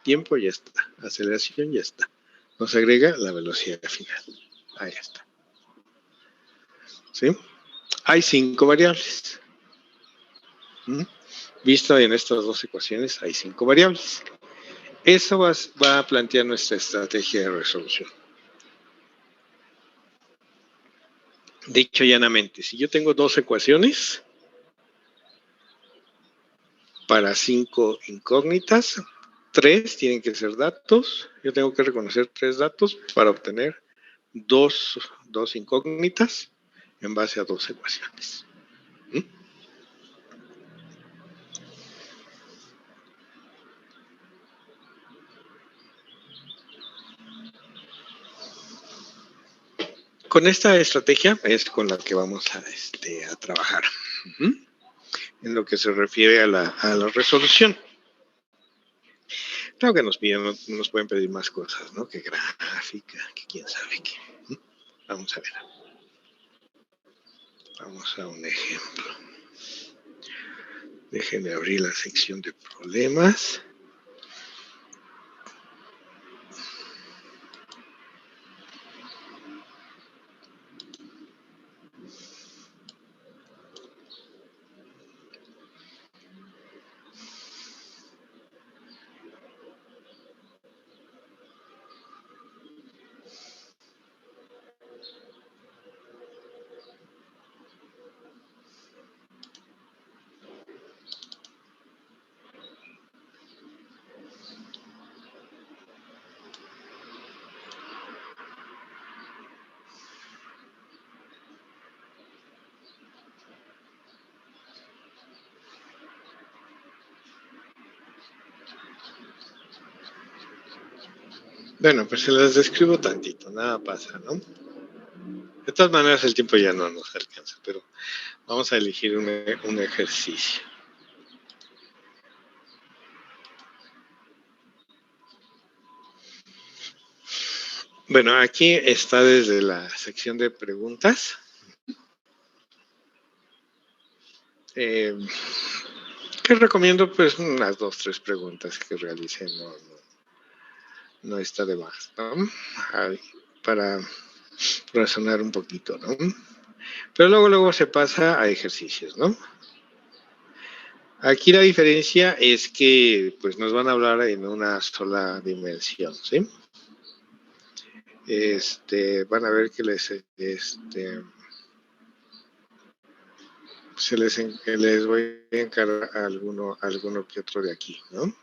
A: Tiempo ya está. Aceleración ya está. Nos agrega la velocidad final. Ahí está. ¿Sí? Hay 5 variables. Visto en estas dos ecuaciones, hay 5 variables. Eso va a plantear nuestra estrategia de resolución. Dicho llanamente, si yo tengo 2 ecuaciones para 5 incógnitas, 3 tienen que ser datos. Yo tengo que reconocer 3 datos para obtener dos incógnitas en base a 2 ecuaciones. Con esta estrategia es con la que vamos a trabajar en lo que se refiere a la resolución. Claro que nos pueden pedir más cosas, ¿no? Que gráfica, que quién sabe qué. Vamos a ver. Vamos a un ejemplo. Déjenme abrir la sección de problemas. Bueno, pues se las describo tantito, nada pasa, ¿no? De todas maneras el tiempo ya no nos alcanza, pero vamos a elegir un ejercicio. Bueno, aquí está desde la sección de preguntas. ¿Qué recomiendo? Pues unas 2, 3 preguntas que realicen, no está de más, ¿no? Para razonar un poquito, ¿no? Pero luego se pasa a ejercicios, ¿no? Aquí la diferencia es que pues nos van a hablar en una sola dimensión, ¿sí? Van a ver que les voy a encargar alguno que otro de aquí, ¿no?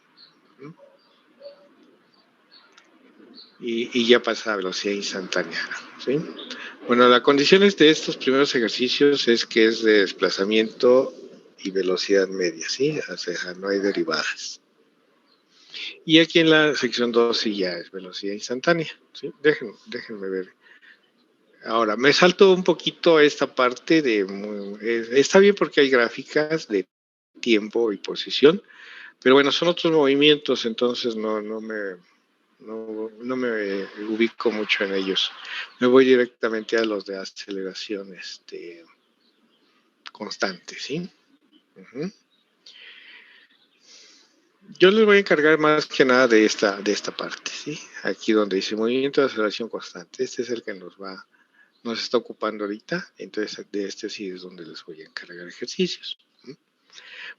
A: Y ya pasa a velocidad instantánea, ¿sí? Bueno, las condiciones de estos primeros ejercicios es que es de desplazamiento y velocidad media, ¿sí? O sea, no hay derivadas. Y aquí en la sección 2 sí ya es velocidad instantánea, ¿sí? Déjenme ver. Ahora, me salto un poquito esta parte está bien porque hay gráficas de tiempo y posición, pero bueno, son otros movimientos, entonces no me ubico mucho en ellos. Me voy directamente a los de aceleración constante, ¿sí? Uh-huh. Yo les voy a encargar más que nada de esta parte, ¿sí? Aquí donde dice movimiento de aceleración constante. Este es el que nos está ocupando ahorita, entonces de este sí es donde les voy a encargar ejercicios.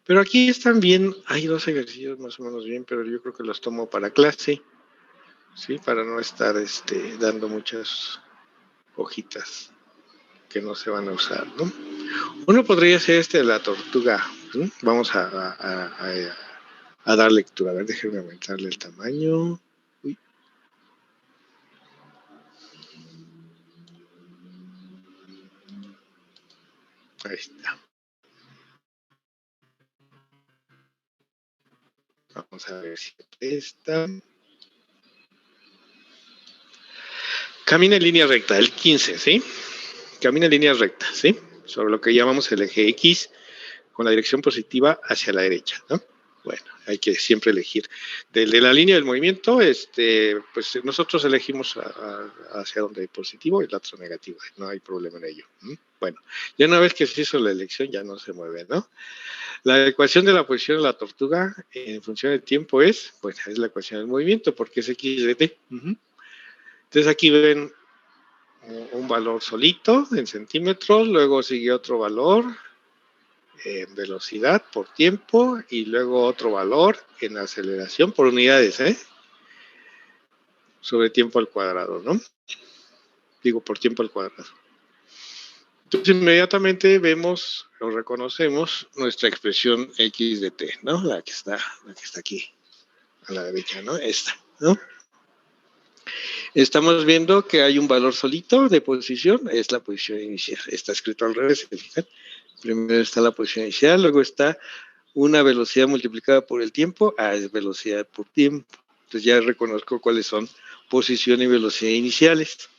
A: Pero aquí están bien, hay 2 ejercicios más o menos bien, pero yo creo que los tomo para clase, ¿sí? Para no estar dando muchas hojitas que no se van a usar, ¿no? Uno podría ser de la tortuga, ¿sí? Vamos a dar lectura. A ver, déjenme aumentarle el tamaño. Uy. Ahí está. Vamos a ver si está. Camina en línea recta, el 15, ¿sí? Camina en línea recta, ¿sí? Sobre lo que llamamos el eje X, con la dirección positiva hacia la derecha, ¿no? Bueno, hay que siempre elegir. De la línea del movimiento, pues nosotros elegimos hacia donde hay positivo y el otro negativo. No hay problema en ello. Bueno, ya una vez que se hizo la elección, ya no se mueve, ¿no? La ecuación de la posición de la tortuga en función del tiempo es la ecuación del movimiento, porque es x de t. Entonces aquí ven un valor solito en centímetros, luego sigue otro valor en velocidad por tiempo y luego otro valor en aceleración por unidades, sobre tiempo al cuadrado, ¿no? Digo, por tiempo al cuadrado. Entonces inmediatamente vemos o reconocemos nuestra expresión x de t, ¿no? La que está aquí a la derecha, ¿no? Esta, ¿no? Estamos viendo que hay un valor solito de posición, es la posición inicial. Está escrito al revés, ¿se fijan? Primero está la posición inicial, luego está una velocidad multiplicada por el tiempo, es velocidad por tiempo. Entonces ya reconozco cuáles son posición y velocidad iniciales.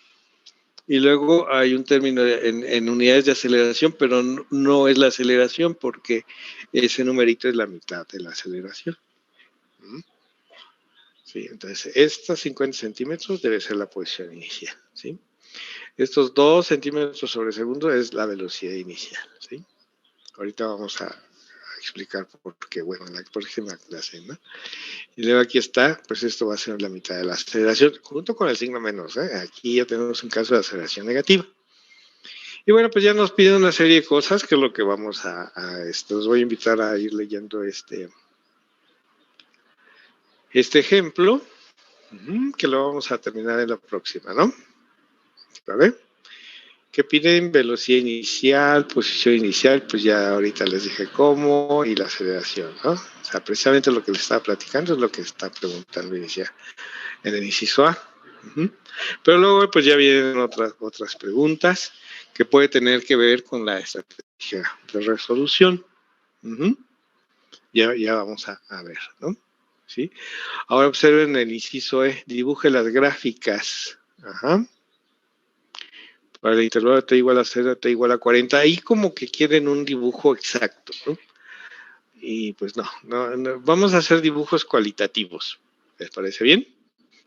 A: Y luego hay un término en unidades de aceleración, pero no es la aceleración porque ese numerito es la mitad de la aceleración. Sí, entonces estos 50 centímetros debe ser la posición inicial, ¿sí? Estos 2 centímetros sobre segundo es la velocidad inicial, ¿sí? Ahorita vamos a explicar por qué, bueno, en la próxima clase, ¿no? Y luego aquí está, pues esto va a ser la mitad de la aceleración, junto con el signo menos, Aquí ya tenemos un caso de aceleración negativa. Y bueno, pues ya nos piden una serie de cosas, que es lo que vamos los voy a invitar a ir leyendo este ejemplo, que lo vamos a terminar en la próxima, ¿no? ¿Vale? Que piden velocidad inicial, posición inicial, pues ya ahorita les dije cómo, y la aceleración, ¿no? O sea, precisamente lo que les estaba platicando es lo que está preguntando en el inciso A. Pero luego pues ya vienen otras preguntas que puede tener que ver con la estrategia de resolución. Ya vamos a ver, ¿no? ¿Sí? Ahora observen el inciso E, dibuje las gráficas. Para el intervalo de t igual a 0, t igual a 40. Ahí como que quieren un dibujo exacto, ¿no? Y pues no. Vamos a hacer dibujos cualitativos. ¿Les parece bien?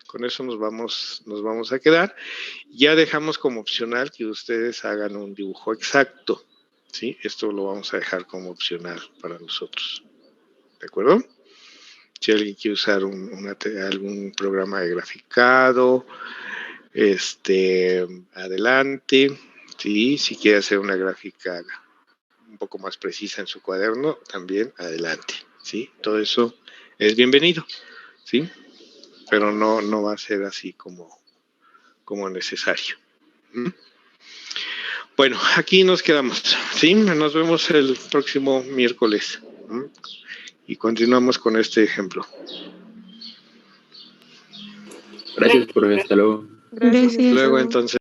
A: Con eso nos vamos a quedar. Ya dejamos como opcional que ustedes hagan un dibujo exacto, ¿sí? Esto lo vamos a dejar como opcional para nosotros. ¿De acuerdo? Si alguien quiere usar algún programa de graficado, adelante. ¿Sí? Si quiere hacer una gráfica un poco más precisa en su cuaderno, también adelante. ¿Sí? Todo eso es bienvenido. ¿Sí? Pero no va a ser así como necesario. Bueno, aquí nos quedamos. ¿Sí? Nos vemos el próximo miércoles. Y continuamos con este ejemplo.
D: Gracias, profesor. Hasta luego.
B: Gracias.
A: Luego, entonces.